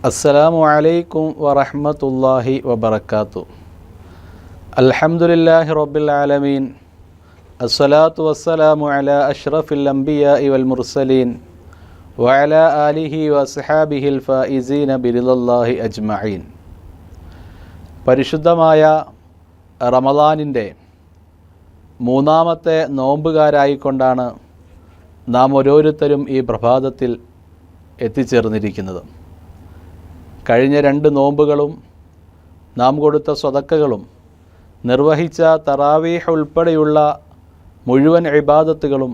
അസ്സലാമു അലൈക്കും വറഹ്മത്തുള്ളാഹി വബറകാതുഹു. അൽഹംദുലില്ലാഹി റബ്ബിൽ ആലമീൻ. അസ്സലാത്തു വസ്സലാമു അലാ അഷ്റഫിൽ അംബിയാഇ വൽ മുർസലീൻ വഅലാ ആലിഹി വസ്ഹാബിഹിൽ ഫായിസീന ബിറിദല്ലാഹി അജ്മഈൻ. പരിശുദ്ധമായ റമളാനിൻ്റെ മൂന്നാമത്തെ നോമ്പുകാരായിക്കൊണ്ടാണ് നാം ഓരോരുത്തരും ഈ പ്രഭാതത്തിൽ എത്തിച്ചേർന്നിരിക്കുന്നത്. കഴിഞ്ഞ 2 നോമ്പുകളും നാം കൊടുത്ത സ്വതക്കകളും നിർവഹിച്ച തറാവീഹ് ഉൾപ്പെടെയുള്ള മുഴുവൻ ഇബാദത്തുകളും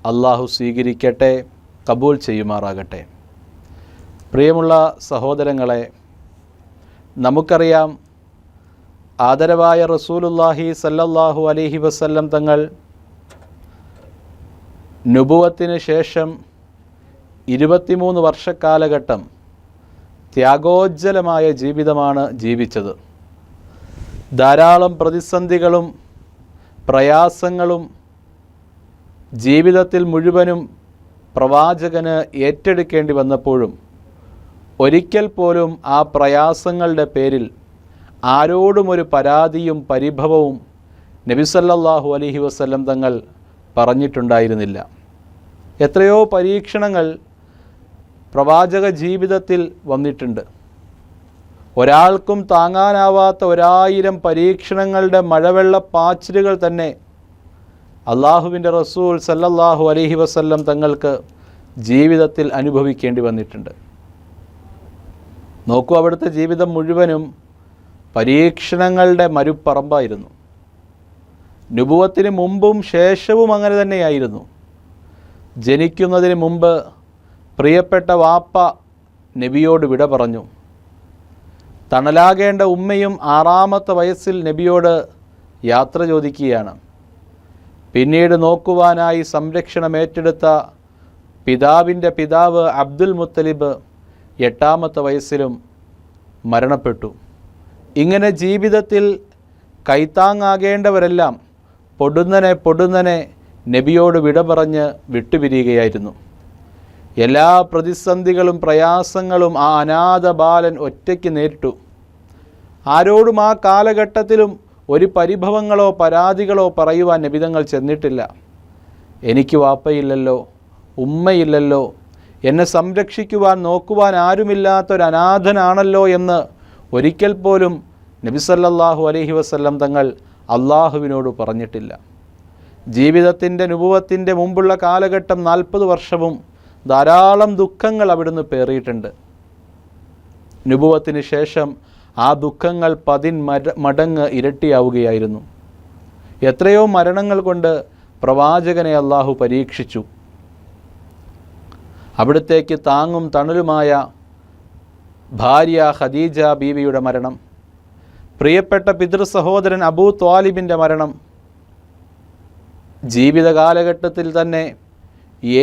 അള്ളാഹു സ്വീകരിക്കട്ടെ, കബൂൽ ചെയ്യുമാറാകട്ടെ. പ്രിയമുള്ള സഹോദരങ്ങളെ, നമുക്കറിയാം ആദരവായ റസൂലുള്ളാഹി സല്ലല്ലാഹു അലൈഹി വസല്ലം തങ്ങൾ നുബുവത്തിന് ശേഷം 23 വർഷക്കാലഘട്ടം ത്യാഗോജ്ജലമായ ജീവിതമാണ് ജീവിച്ചത്. ധാരാളം പ്രതിസന്ധികളും പ്രയാസങ്ങളും ജീവിതത്തിൽ മുഴുവനും പ്രവാചകന് ഏറ്റെടുക്കേണ്ടി വന്നപ്പോഴും ഒരിക്കൽ പോലും ആ പ്രയാസങ്ങളുടെ പേരിൽ ആരോടും ഒരു പരാതിയും പരിഭവവും നബി സല്ലല്ലാഹു അലൈഹി വസല്ലം തങ്ങൾ പറഞ്ഞിട്ടുണ്ടായിരുന്നില്ല. എത്രയോ പരീക്ഷണങ്ങൾ പ്രവാചക ജീവിതത്തിൽ വന്നിട്ടുണ്ട്. ഒരാൾക്കും താങ്ങാനാവാത്ത 1000 പരീക്ഷണങ്ങളുടെ മഴവെള്ളപ്പാച്ചിലുകൾ തന്നെ അള്ളാഹുവിൻ്റെ റസൂൽ സല്ലല്ലാഹു അലൈഹി വസല്ലം തങ്ങൾക്ക് ജീവിതത്തിൽ അനുഭവിക്കേണ്ടി വന്നിട്ടുണ്ട്. നോക്കൂ, അവിടുത്തെ ജീവിതം മുഴുവനും പരീക്ഷണങ്ങളുടെ മരുപ്പറമ്പായിരുന്നു. നുബുവത്തിന് മുമ്പും ശേഷവും അങ്ങനെ തന്നെയായിരുന്നു. ജനിക്കുന്നതിന് മുമ്പ് പ്രിയപ്പെട്ട വാപ്പ നബിയോട് വിട പറഞ്ഞു. തണലാകേണ്ട ഉമ്മയും 6ാമത്തെ വയസ്സിൽ നബിയോട് യാത്ര ചോദിക്കുകയാണ്. പിന്നീട് നോക്കുവാനായി സംരക്ഷണം ഏറ്റെടുത്ത പിതാവിൻ്റെ പിതാവ് അബ്ദുൽ മുത്തലിബ് 8ാമത്തെ വയസ്സിലും മരണപ്പെട്ടു. ഇങ്ങനെ ജീവിതത്തിൽ കൈത്താങ്ങാകേണ്ടവരെല്ലാം പൊടുന്നനെ നബിയോട് വിട പറഞ്ഞ് വിട്ടുപിരിയുകയായിരുന്നു. എല്ലാ പ്രതിസന്ധികളും പ്രയാസങ്ങളും ആ അനാഥ ബാലൻ ഒറ്റയ്ക്ക് നേരിട്ടു. ആരോടും ആ കാലഘട്ടത്തിലും ഒരു പരിഭവങ്ങളോ പരാതികളോ പറയുവാൻ നബിതങ്ങൾ ചെന്നിട്ടില്ല. എനിക്ക് വാപ്പയില്ലല്ലോ, ഉമ്മയില്ലല്ലോ, എന്നെ സംരക്ഷിക്കുവാൻ നോക്കുവാൻ ആരുമില്ലാത്തൊരു അനാഥനാണല്ലോ എന്ന് ഒരിക്കൽ പോലും നബി സല്ലല്ലാഹു അലൈഹി വസല്ലം തങ്ങൾ അള്ളാഹുവിനോട് പറഞ്ഞിട്ടില്ല. ജീവിതത്തിൻ്റെ നുബുവത്തിൻ്റെ മുമ്പുള്ള കാലഘട്ടം 40 വർഷവും ധാരാളം ദുഃഖങ്ങൾ അവിടുന്ന് പേറിയിട്ടുണ്ട്. നുബുവത്തിന് ശേഷം ആ ദുഃഖങ്ങൾ 10 മടങ്ങ് ഇരട്ടിയാവുകയായിരുന്നു. എത്രയോ മരണങ്ങൾ കൊണ്ട് പ്രവാചകനെ അള്ളാഹു പരീക്ഷിച്ചു. അവിടുത്തേക്ക് താങ്ങും തണലുമായ ഭാര്യ ഖദീജ ബീവിയുടെ മരണം, പ്രിയപ്പെട്ട പിതൃ സഹോദരൻ അബൂ ത്വാലിബിൻ്റെ മരണം, ജീവിത കാലഘട്ടത്തിൽ തന്നെ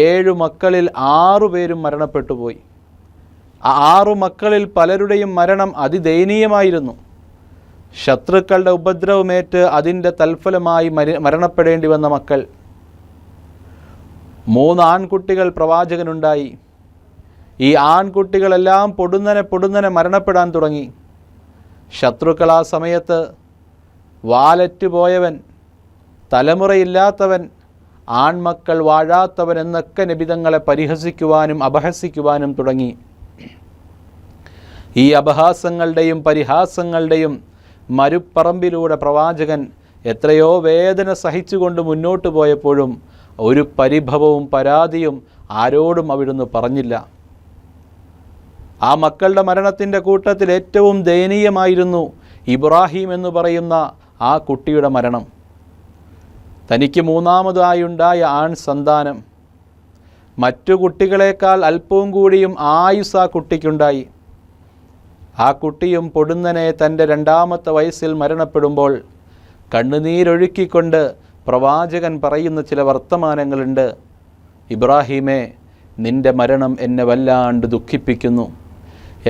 7 മക്കളിൽ 6 പേരും മരണപ്പെട്ടുപോയി. ആ 6 മക്കളിൽ പലരുടെയും മരണം അതിദയനീയമായിരുന്നു. ശത്രുക്കളുടെ ഉപദ്രവമേറ്റ് അതിൻ്റെ തൽഫലമായി മരണപ്പെടേണ്ടി വന്ന മക്കൾ. 3 ആൺകുട്ടികൾ പ്രവാചകനുണ്ടായി. ഈ ആൺകുട്ടികളെല്ലാം പൊടുന്നനെ മരണപ്പെടാൻ തുടങ്ങി. ശത്രുക്കൾ ആ സമയത്ത് വാലറ്റ് പോയവൻ, തലമുറയില്ലാത്തവൻ, ആൺമക്കൾ വാഴാത്തവൻ എന്നൊക്കെ നബിതങ്ങളെ പരിഹസിക്കുവാനും അപഹസിക്കുവാനും തുടങ്ങി. ഈ അപഹാസങ്ങളുടെയും പരിഹാസങ്ങളുടെയും മരുപ്പറമ്പിലൂടെ പ്രവാചകൻ എത്രയോ വേദന സഹിച്ചുകൊണ്ട് മുന്നോട്ട് പോയപ്പോഴും ഒരു പരിഭവവും പരാതിയും ആരോടും അവിടുന്ന് പറഞ്ഞില്ല. ആ മക്കളുടെ മരണത്തിൻ്റെ കൂട്ടത്തിൽ ഏറ്റവും ദയനീയമായിരുന്നു ഇബ്രാഹിം എന്ന് പറയുന്ന ആ കുട്ടിയുടെ മരണം. തനിക്ക് 3ാമതായുണ്ടായ ആൺ സന്താനം, മറ്റു കുട്ടികളെക്കാൾ അല്പവും കൂടിയും ആയുസ് ആ കുട്ടിക്കുണ്ടായി. ആ കുട്ടിയും പൊടുന്നനെ തൻ്റെ 2ാമത്തെ വയസ്സിൽ മരണപ്പെടുമ്പോൾ കണ്ണുനീരൊഴുക്കിക്കൊണ്ട് പ്രവാചകൻ പറയുന്ന ചില വർത്തമാനങ്ങളുണ്ട്. ഇബ്രാഹിമേ, നിൻ്റെ മരണം എന്നെ വല്ലാണ്ട് ദുഃഖിപ്പിക്കുന്നു.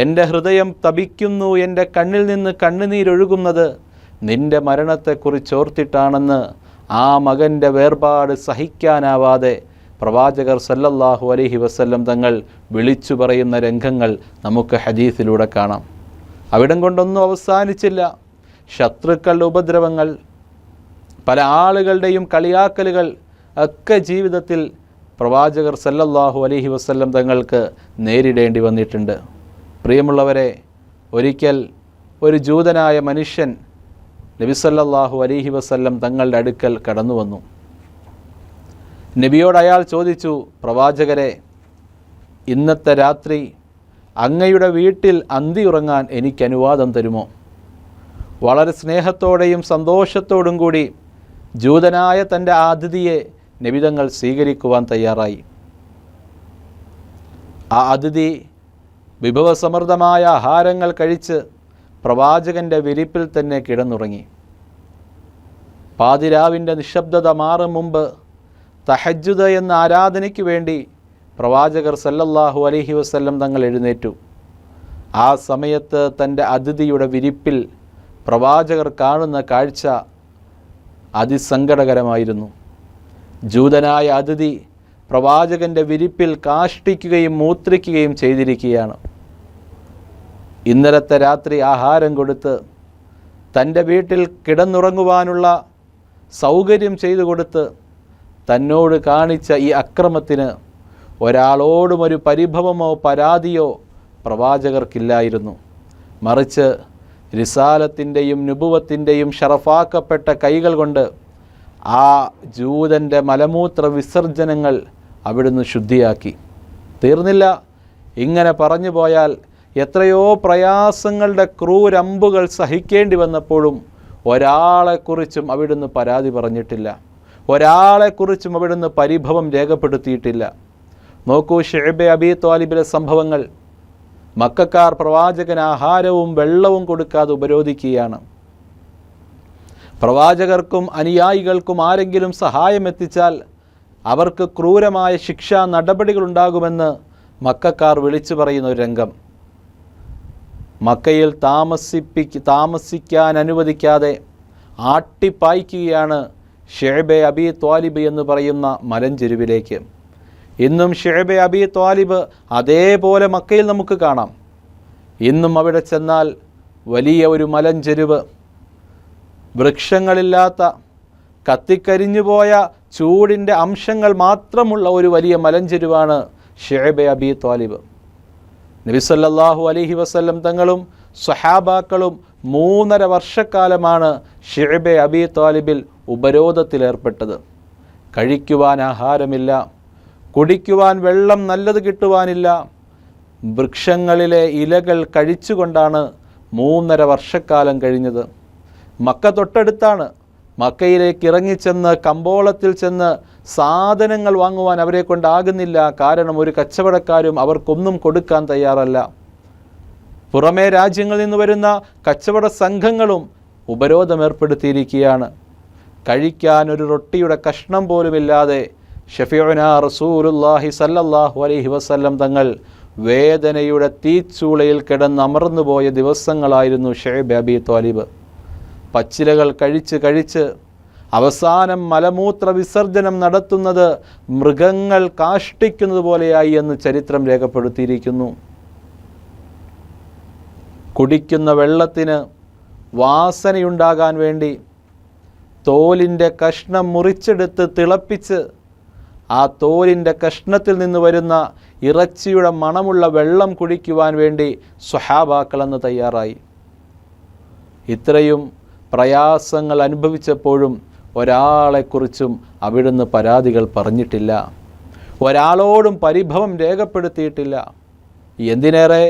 എൻ്റെ ഹൃദയം തപിക്കുന്നു. എൻ്റെ കണ്ണിൽ നിന്ന് കണ്ണുനീരൊഴുകുന്നത് നിൻ്റെ മരണത്തെക്കുറിച്ചോർത്തിട്ടാണെന്ന് ആ മകൻ്റെ വേർപാട് സഹിക്കാനാവാതെ പ്രവാചകർ സല്ലല്ലാഹു അലൈഹി വസല്ലം തങ്ങൾ വിളിച്ചു പറയുന്ന രംഗങ്ങൾ നമുക്ക് ഹദീസിലൂടെ കാണാം. അവിടം കൊണ്ടൊന്നും അവസാനിച്ചില്ല. ശത്രുക്കളുടെ ഉപദ്രവങ്ങൾ, പല ആളുകളുടെയും കളിയാക്കലുകൾ ഒക്കെ ജീവിതത്തിൽ പ്രവാചകർ സല്ലല്ലാഹു അലൈഹി വസല്ലം തങ്ങൾക്ക് നേരിടേണ്ടി വന്നിട്ടുണ്ട്. പ്രിയമുള്ളവരെ, ഒരിക്കൽ ഒരു ജൂതനായ മനുഷ്യൻ നബി സല്ലല്ലാഹു അലൈഹി വസല്ലം തങ്ങളുടെ അടുക്കൽ കടന്നു വന്നു. നബിയോട് അയാൾ ചോദിച്ചു, പ്രവാചകരെ, ഇന്നത്തെ രാത്രി അങ്ങയുടെ വീട്ടിൽ അന്തി ഉറങ്ങാൻ എനിക്ക് അനുവാദം തരുമോ? വളരെ സ്നേഹത്തോടെയും സന്തോഷത്തോടും കൂടി ജൂതനായ തൻ്റെ അതിഥിയെ നബിതങ്ങൾ സ്വീകരിക്കുവാൻ തയ്യാറായി. ആ അതിഥി വിഭവസമൃദ്ധമായ ആഹാരങ്ങൾ കഴിച്ച് പ്രവാചകൻ്റെ വിരിപ്പിൽ തന്നെ കിടന്നുറങ്ങി. പാതിരാവിൻ്റെ നിശബ്ദത മാറും മുമ്പ് തഹജ്ജുദ് എന്ന ആരാധനയ്ക്ക് വേണ്ടി പ്രവാചകർ സല്ലല്ലാഹു അലൈഹി വസല്ലം തങ്ങൾ എഴുന്നേറ്റു. ആ സമയത്ത് തൻ്റെ അതിഥിയുടെ വിരിപ്പിൽ പ്രവാചകർ കാണുന്ന കാഴ്ച അതിസങ്കടകരമായിരുന്നു. ജൂതനായ അതിഥി പ്രവാചകൻ്റെ വിരിപ്പിൽ കാഷ്ടിക്കുകയും മൂത്രിക്കുകയും ചെയ്തിരിക്കുകയാണ്. ഇന്നലത്തെ രാത്രി ആഹാരം കൊടുത്ത് തൻ്റെ വീട്ടിൽ കിടന്നുറങ്ങുവാനുള്ള സൗകര്യം ചെയ്തു കൊടുത്ത് തന്നോട് കാണിച്ച ഈ അക്രമത്തിന് ഒരാളോടും ഒരു പരിഭവമോ പരാതിയോ പ്രവാചകർക്കില്ലായിരുന്നു. മറിച്ച് റിസാലത്തിൻ്റെയും നുബുവത്തിൻ്റെയും ഷറഫാക്കപ്പെട്ട കൈകൾ കൊണ്ട് ആ ജൂതൻ്റെ മലമൂത്ര വിസർജനങ്ങൾ അവിടുന്ന് ശുദ്ധിയാക്കി. തീർന്നില്ല. ഇങ്ങനെ പറഞ്ഞു പോയാൽ എത്രയോ പ്രയാസങ്ങളുടെ ക്രൂരമ്പുകൾ സഹിക്കേണ്ടി വന്നപ്പോഴും ഒരാളെക്കുറിച്ചും അവിടുന്ന് പരാതി പറഞ്ഞിട്ടില്ല. ഒരാളെക്കുറിച്ചും അവിടുന്ന് പരിഭവം രേഖപ്പെടുത്തിയിട്ടില്ല. നോക്കൂ, ശുഐബ് അബീ ത്വാലിബിലെ സംഭവങ്ങൾ. മക്കക്കാർ പ്രവാചകന് ആഹാരവും വെള്ളവും കൊടുക്കാതെ ഉപരോധിക്കുകയാണ്. പ്രവാചകർക്കും അനുയായികൾക്കും ആരെങ്കിലും സഹായം എത്തിച്ചാൽ അവർക്ക് ക്രൂരമായ ശിക്ഷാ നടപടികളുണ്ടാകുമെന്ന് മക്കക്കാർ വിളിച്ചു പറയുന്ന ഒരു രംഗം. മക്കയിൽ താമസിക്കാൻ അനുവദിക്കാതെ ആട്ടിപ്പായിക്കുകയാണ് ശുഐബ് അബീ ത്വാലിബ് എന്ന് പറയുന്ന മലഞ്ചെരുവിലേക്ക്. ഇന്നും ശുഐബ് അബീ ത്വാലിബ് അതേപോലെ മക്കയിൽ നമുക്ക് കാണാം. ഇന്നും അവിടെ ചെന്നാൽ വലിയ ഒരു മലഞ്ചെരുവ്, വൃക്ഷങ്ങളില്ലാത്ത കത്തിക്കരിഞ്ഞുപോയ ചൂടിൻ്റെ അംശങ്ങൾ മാത്രമുള്ള ഒരു വലിയ മലഞ്ചെരുവാണ് ശുഐബ് അബീ ത്വാലിബ്. നബി സല്ലല്ലാഹു അലൈഹി വസല്ലം തങ്ങളും സ്വഹാബാക്കളും 3.5 വർഷക്കാലമാണ് ശുഐബ് അബീ ത്വാലിബിൽ ഉപരോധത്തിലേർപ്പെട്ടത്. കഴിക്കുവാൻ ആഹാരമില്ല, കുടിക്കുവാൻ വെള്ളം നല്ലത് കിട്ടുവാനില്ല. വൃക്ഷങ്ങളിലെ ഇലകൾ കഴിച്ചുകൊണ്ടാണ് 3.5 വർഷക്കാലം കഴിഞ്ഞത്. മക്ക തൊട്ടടുത്താണ്. മക്കയിലേക്ക് ഇറങ്ങിച്ചെന്ന് കമ്പോളത്തിൽ ചെന്ന് സാധനങ്ങൾ വാങ്ങുവാൻ അവരെ കൊണ്ടാകുന്നില്ല. കാരണം ഒരു കച്ചവടക്കാരും അവർക്കൊന്നും കൊടുക്കാൻ തയ്യാറല്ല. പുറമേ രാജ്യങ്ങളിൽ നിന്ന് വരുന്ന കച്ചവട സംഘങ്ങളും ഉപരോധമേർപ്പെടുത്തിയിരിക്കുകയാണ്. കഴിക്കാൻ ഒരു റൊട്ടിയുടെ കഷ്ണം പോലുമില്ലാതെ ഷഫീഉനാ റസൂലുള്ളാഹി സല്ലല്ലാഹു അലൈഹി വസല്ലം തങ്ങൾ വേദനയുടെ തീച്ചൂളയിൽ കിടന്നമർന്നുപോയ ദിവസങ്ങളായിരുന്നു ശുഐബ് അബീ ത്വാലിബ്. പച്ചിലകൾ കഴിച്ച് അവസാനം മലമൂത്ര വിസർജനം നടത്തുന്നത് മൃഗങ്ങൾ കാഷ്ടിക്കുന്നത് പോലെയായി എന്ന് ചരിത്രം രേഖപ്പെടുത്തിയിരിക്കുന്നു. കുടിക്കുന്ന വെള്ളത്തിന് വാസനയുണ്ടാകാൻ വേണ്ടി തോലിൻ്റെ കഷ്ണം മുറിച്ചെടുത്ത് തിളപ്പിച്ച് ആ തോലിൻ്റെ കഷ്ണത്തിൽ നിന്ന് വരുന്ന ഇറച്ചിയുടെ മണമുള്ള വെള്ളം കുടിക്കുവാൻ വേണ്ടി സ്വഹാബാക്കളെന്ന് തയ്യാറായി. ഇത്രയും പ്രയാസങ്ങൾ അനുഭവിച്ചപ്പോഴും ഒരാളെക്കുറിച്ചും അവിടുന്ന് പരാതികൾ പറഞ്ഞിട്ടില്ല. ഒരാളോടും പരിഭവം രേഖപ്പെടുത്തിയിട്ടില്ല. എന്തിനേറെ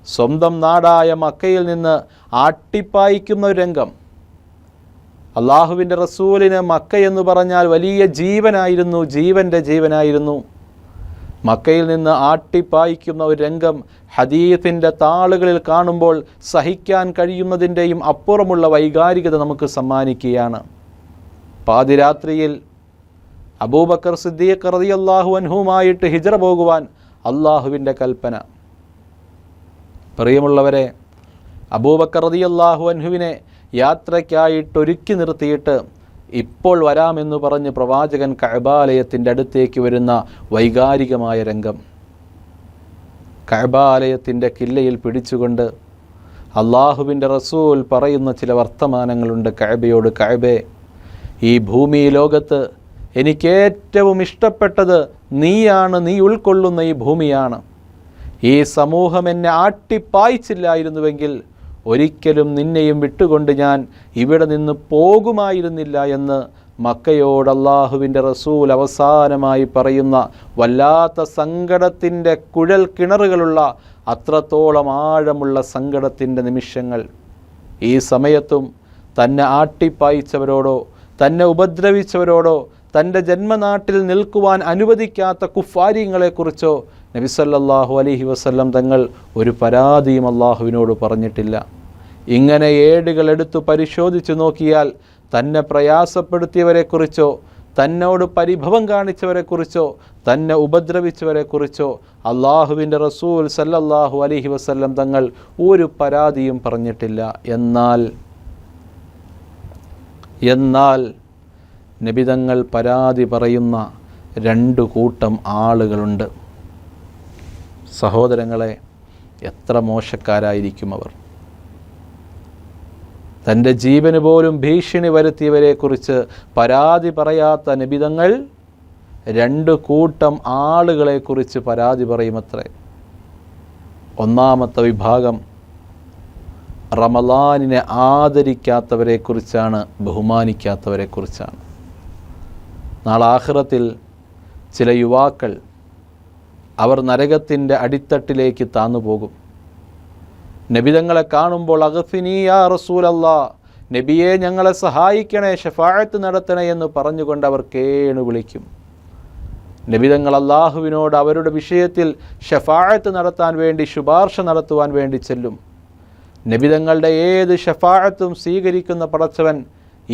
സ്വന്തം നാടായ മക്കയിൽ നിന്ന് ആട്ടിപ്പായിക്കുന്ന ഒരു രംഗം. അള്ളാഹുവിൻ്റെ റസൂലിന് മക്ക എന്ന് പറഞ്ഞാൽ വലിയ ജീവനായിരുന്നു, ജീവൻ്റെ ജീവനായിരുന്നു. മക്കയിൽ നിന്ന് ആട്ടിപ്പായിക്കുന്ന ഒരു രംഗം ഹദീസിൻ്റെ താളുകളിൽ കാണുമ്പോൾ സഹിക്കാൻ കഴിയുന്നതിൻ്റെയും അപ്പുറമുള്ള വൈകാരികത നമുക്ക് സമ്മാനിക്കുകയാണ്. പാതിരാത്രിയിൽ അബൂബക്കർ സിദ്ദീഖ് റളിയല്ലാഹു അൻഹുമായിട്ട് ഹിജ്റ പോകുവാൻ അള്ളാഹുവിൻ്റെ കൽപ്പന. പ്രിയമുള്ളവരെ, അബൂബക്കർ റളിയല്ലാഹു അൻഹുവിനെ യാത്രയ്ക്കായിട്ട് ഒരുക്കി നിർത്തിയിട്ട് ഇപ്പോൾ വരാമെന്ന് പറഞ്ഞ് പ്രവാചകൻ കഅബാലയത്തിൻ്റെ അടുത്തേക്ക് വരുന്ന വൈകാരികമായ രംഗം. കഅബാലയത്തിൻ്റെ കില്ലയിൽ പിടിച്ചുകൊണ്ട് അള്ളാഹുവിൻ്റെ റസൂൽ പറയുന്ന ചില വർത്തമാനങ്ങളുണ്ട് കഅബയോട്. കഅബേ, ഈ ഭൂമി ലോകത്ത് എനിക്കേറ്റവും ഇഷ്ടപ്പെട്ടത് നീയാണ്, നീ ഉൾക്കൊള്ളുന്ന ഈ ഭൂമിയാണ്. ഈ സമൂഹം എന്നെ ആട്ടിപ്പായിച്ചില്ലായിരുന്നുവെങ്കിൽ ഒരിക്കലും നിന്നെയും വിട്ടുകൊണ്ട് ഞാൻ ഇവിടെ നിന്ന് പോകുമായിരുന്നില്ല എന്ന് മക്കയോട് അള്ളാഹുവിൻ്റെ റസൂൽ അവസാനമായി പറയുന്ന വല്ലാത്ത സങ്കടത്തിൻ്റെ കുഴൽ കിണറുകളുള്ള അത്രത്തോളം ആഴമുള്ള സങ്കടത്തിൻ്റെ നിമിഷങ്ങൾ. ഈ സമയത്തും തന്നെ ആട്ടിപ്പായിച്ചവരോടോ തന്നെ ഉപദ്രവിച്ചവരോടോ തൻ്റെ ജന്മനാട്ടിൽ നിൽക്കുവാൻ അനുവദിക്കാത്ത കുഫാരിങ്ങളെക്കുറിച്ചോ നബി സല്ലല്ലാഹു അലൈഹി വസല്ലം തങ്ങൾ ഒരു പരാതിയും അള്ളാഹുവിനോട് പറഞ്ഞിട്ടില്ല. ഇങ്ങനെ ഏടുകൾ എടുത്തു പരിശോധിച്ചു നോക്കിയാൽ തന്നെ പ്രയാസപ്പെടുത്തിയവരെക്കുറിച്ചോ തന്നോട് പരിഭവം കാണിച്ചവരെക്കുറിച്ചോ തന്നെ ഉപദ്രവിച്ചവരെക്കുറിച്ചോ അള്ളാഹുവിൻ്റെ റസൂൽ സല്ലല്ലാഹു അലൈഹി വസല്ലം തങ്ങൾ ഒരു പരാതിയും പറഞ്ഞിട്ടില്ല. എന്നാൽ നബിതങ്ങൾ പരാതി പറയുന്ന 2 കൂട്ടം ആളുകളുണ്ട്. സഹോദരങ്ങളെ, എത്ര മോശക്കാരായിരിക്കും അവർ. തൻ്റെ ജീവന് പോലും ഭീഷണി വരുത്തിയവരെക്കുറിച്ച് പരാതി പറയാത്ത നബിതങ്ങൾ 2 കൂട്ടം ആളുകളെക്കുറിച്ച് പരാതി പറയുമത്രേ. ഒന്നാമത്തെ വിഭാഗം റമളാനിനെ ആദരിക്കാത്തവരെക്കുറിച്ചാണ്, ബഹുമാനിക്കാത്തവരെക്കുറിച്ചാണ്. നാളെ ആഖിറത്തിൽ ചില യുവാക്കൾ അവർ നരകത്തിൻ്റെ അടിത്തട്ടിലേക്ക് താന്നുപോകും. നബിതങ്ങളെ കാണുമ്പോൾ അഗ്ഫിനി യാ റസൂലല്ലാ, നബിയെ ഞങ്ങളെ സഹായിക്കണേ, ശഫാഅത്ത് നടത്തണേ എന്ന് പറഞ്ഞുകൊണ്ട് അവർ കേണു വിളിക്കും. നബിതങ്ങൾ അള്ളാഹുവിനോട് അവരുടെ വിഷയത്തിൽ ശഫാഅത്ത് നടത്താൻ വേണ്ടി, ശുപാർശ നടത്തുവാൻ വേണ്ടി ചെല്ലും. നബിതങ്ങളുടെ ഏത് ശഫാഅത്തും സ്വീകരിക്കുന്ന പടച്ചവൻ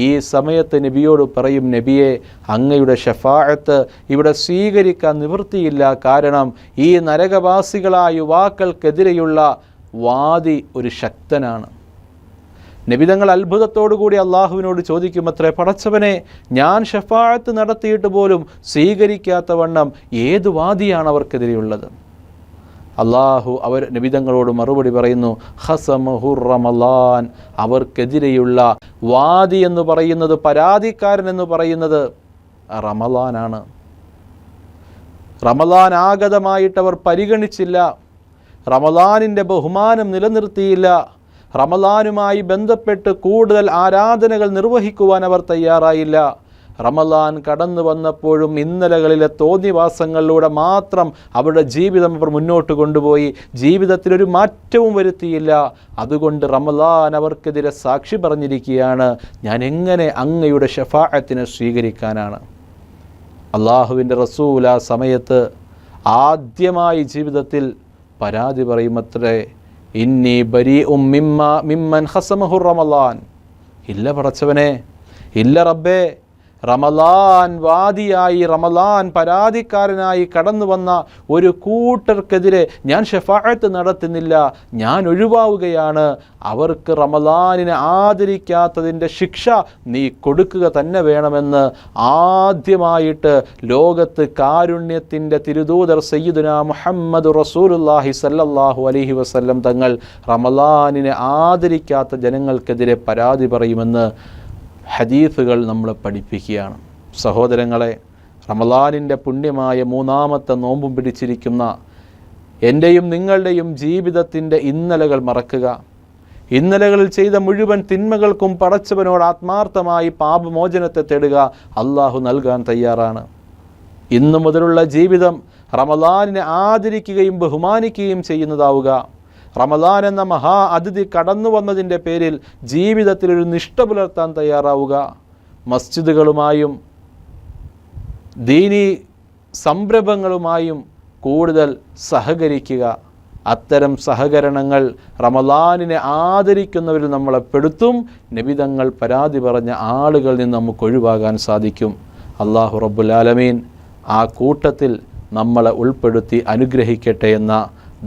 ഈ സമയത്ത് നബിയോട് പറയും, നബിയെ അങ്ങയുടെ ശഫാഅത്ത് ഇവിടെ സ്വീകരിക്കാൻ നിവൃത്തിയില്ല. കാരണം ഈ നരകവാസികളായ യുവാക്കൾക്കെതിരെയുള്ള വാദി ഒരു ശക്തനാണ്. നബിതങ്ങൾ അത്ഭുതത്തോടുകൂടി അള്ളാഹുവിനോട് ചോദിക്കുമത്രേ, പടച്ചവനെ, ഞാൻ ശഫാഅത്ത് നടത്തിയിട്ട് പോലും സ്വീകരിക്കാത്ത വണ്ണം ഏത് വാദിയാണ് അവർക്കെതിരെയുള്ളത്? അള്ളാഹു നബിതങ്ങളോട് മറുപടി പറയുന്നു, ഖസമഹു റമളാൻ, അവർക്കെതിരെയുള്ള വാദി എന്ന് പറയുന്നത്, പരാതിക്കാരൻ എന്ന് പറയുന്നത് റമളാനാണ്. റമളാൻ ആഗതമായിട്ട് അവർ പരിഗണിച്ചില്ല, റമളാനിൻ്റെ ബഹുമാനം നിലനിർത്തിയില്ല, റമളാനുമായി ബന്ധപ്പെട്ട് കൂടുതൽ ആരാധനകൾ നിർവഹിക്കുവാൻ അവർ തയ്യാറായില്ല. റമളാൻ കടന്നു വന്നപ്പോഴും ഇന്നലകളിലെ തോന്നിവാസങ്ങളിലൂടെ മാത്രം അവരുടെ ജീവിതം അവർ മുന്നോട്ട് കൊണ്ടുപോയി, ജീവിതത്തിലൊരു മാറ്റവും വരുത്തിയില്ല. അതുകൊണ്ട് റമളാൻ അവർക്കെതിരെ സാക്ഷി പറഞ്ഞിരിക്കുകയാണ്, ഞാൻ എങ്ങനെ അങ്ങയുടെ ശഫാഅത്തിനെ സ്വീകരിക്കാനാണ്? അള്ളാഹുവിൻ്റെ റസൂൽ ആ സമയത്ത് ആദ്യമായി ജീവിതത്തിൽ പരാതി പറയുമത്രേ, ഇന്നി ബരീഉം മിമ്മൻ ഖസമഹു റമളാൻ. ഇല്ല പടച്ചവനെ, ഇല്ല റബ്ബേ, റമളാൻ വാദിയായി, റമളാൻ പരാതിക്കാരനായി കടന്നു വന്ന ഒരു കൂട്ടർക്കെതിരെ ഞാൻ ശഫാഅത്ത് നടത്തുന്നില്ല, ഞാൻ ഒഴിവാവുകയാണ്. അവർക്ക് റമളാനിനെ ആദരിക്കാത്തതിൻ്റെ ശിക്ഷ നീ കൊടുക്കുക തന്നെ വേണമെന്ന് ആദ്യമായിട്ട് ലോകത്ത് കാരുണ്യത്തിൻ്റെ തിരുദൂതർ സയ്യിദുനാ മുഹമ്മദ് റസൂലുള്ളാഹി സല്ലല്ലാഹു അലൈഹി വസല്ലം തങ്ങൾ റമളാനിനെ ആദരിക്കാത്ത ജനങ്ങൾക്കെതിരെ പരാതി പറയുമെന്ന് ഹദീസുകൾ നമ്മളെ പഠിപ്പിക്കുകയാണ്. സഹോദരങ്ങളെ, റമളാനിൻ്റെ പുണ്യമായ 3ാമത്തെ നോമ്പും പിടിച്ചിരിക്കുന്ന എൻ്റെയും നിങ്ങളുടെയും ജീവിതത്തിൻ്റെ ഇന്നലകൾ മറക്കുക. ഇന്നലകളിൽ ചെയ്ത മുഴുവൻ തിന്മകൾക്കും പടച്ചവനോട് ആത്മാർത്ഥമായി പാപമോചനത്തെ തേടുക. അള്ളാഹു നൽകാൻ തയ്യാറാണ്. ഇന്നു മുതലുള്ള ജീവിതം റമളാനിനെ ആദരിക്കുകയും ബഹുമാനിക്കുകയും ചെയ്യുന്നതാവുക. റമളാൻ എന്ന മഹാ അതിഥി കടന്നു വന്നതിൻ്റെ പേരിൽ ജീവിതത്തിലൊരു നിഷ്ഠ പുലർത്താൻ തയ്യാറാവുക. മസ്ജിദുകളുമായും ദീനി സംരംഭങ്ങളുമായും കൂടുതൽ സഹകരിക്കുക. അത്തരം സഹകരണങ്ങൾ റമളാനിനെ ആദരിക്കുന്നവരിൽ നമ്മളെ പെടുത്തും. നബിതങ്ങൾ പരാതി പറഞ്ഞ ആളുകളിൽ നിന്ന് നമുക്ക് ഒഴിവാകാൻ സാധിക്കും. അല്ലാഹു റബ്ബുൽ ആലമീൻ ആ കൂട്ടത്തിൽ നമ്മളെ ഉൾപ്പെടുത്തി അനുഗ്രഹിക്കട്ടെ എന്ന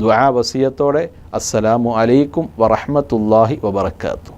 ദുആ വസിയത്തോടെ അസ്സലാമു അലൈക്കും വറഹ്മത്തുള്ളാഹി വബറകാതുഹു.